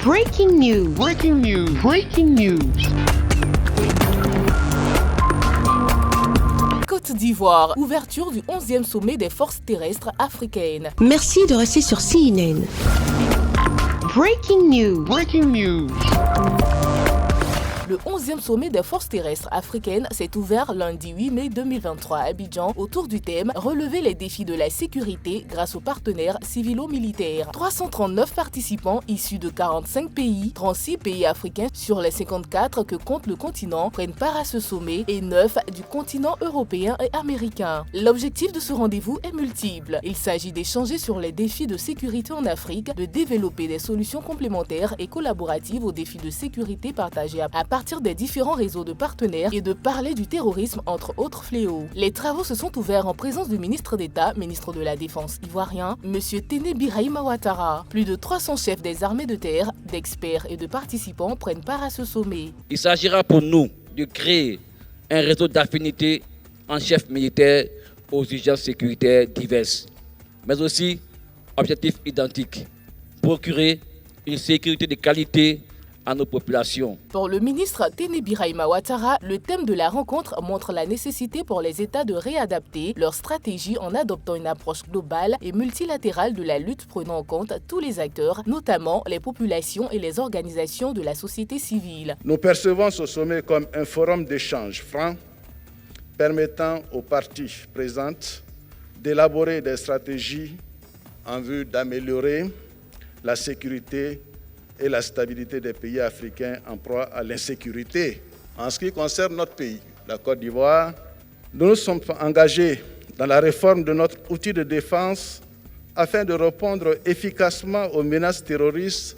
Breaking news. Breaking news. Breaking news. Côte d'Ivoire, ouverture du 11e sommet des forces terrestres africaines. Merci de rester sur CNN. Breaking news. Breaking news. Le 11e sommet des forces terrestres africaines s'est ouvert lundi 8 mai 2023 à Abidjan autour du thème « Relever les défis de la sécurité grâce aux partenaires civilo-militaires ». 339 participants issus de 45 pays, 36 pays africains sur les 54 que compte le continent prennent part à ce sommet et 9 du continent européen et américain. L'objectif de ce rendez-vous est multiple. Il s'agit d'échanger sur les défis de sécurité en Afrique, de développer des solutions complémentaires et collaboratives aux défis de sécurité partagés à partir des différents réseaux de partenaires et de parler du terrorisme entre autres fléaux. Les travaux se sont ouverts en présence du ministre d'État, ministre de la Défense ivoirien, M. Téné Birahima Ouattara. Plus de 300 chefs des armées de terre, d'experts et de participants prennent part à ce sommet. Il s'agira pour nous de créer un réseau d'affinités en chefs militaires aux urgences sécuritaires diverses, mais aussi objectifs identiques, procurer une sécurité de qualité à nos populations. Pour le ministre Téné Birahima Ouattara, le thème de la rencontre montre la nécessité pour les États de réadapter leur stratégie en adoptant une approche globale et multilatérale de la lutte prenant en compte tous les acteurs, notamment les populations et les organisations de la société civile. Nous percevons ce sommet comme un forum d'échange franc permettant aux parties présentes d'élaborer des stratégies en vue d'améliorer la sécurité et la stabilité des pays africains en proie à l'insécurité. En ce qui concerne notre pays, la Côte d'Ivoire, nous nous sommes engagés dans la réforme de notre outil de défense afin de répondre efficacement aux menaces terroristes,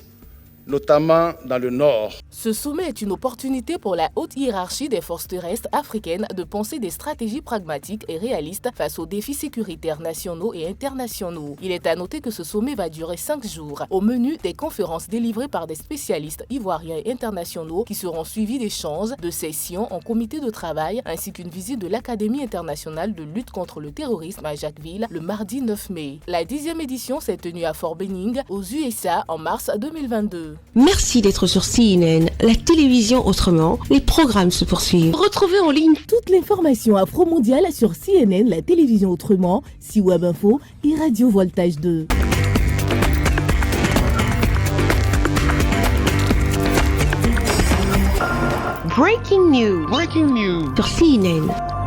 notamment dans le Nord. Ce sommet est une opportunité pour la haute hiérarchie des forces terrestres africaines de penser des stratégies pragmatiques et réalistes face aux défis sécuritaires nationaux et internationaux. Il est à noter que ce sommet va durer 5 jours. Au menu, des conférences délivrées par des spécialistes ivoiriens et internationaux qui seront suivies d'échanges, de sessions en comité de travail ainsi qu'une visite de l'Académie internationale de lutte contre le terrorisme à Jacquesville le mardi 9 mai. La 10e édition s'est tenue à Fort Benning, aux USA, en mars 2022. Merci d'être sur CNN, la télévision autrement. Les programmes se poursuivent. Retrouvez en ligne toute l'information afro-mondiale sur CNN, la télévision autrement, C-Web Info et Radio Voltage 2. Breaking news. Breaking news. Sur CNN.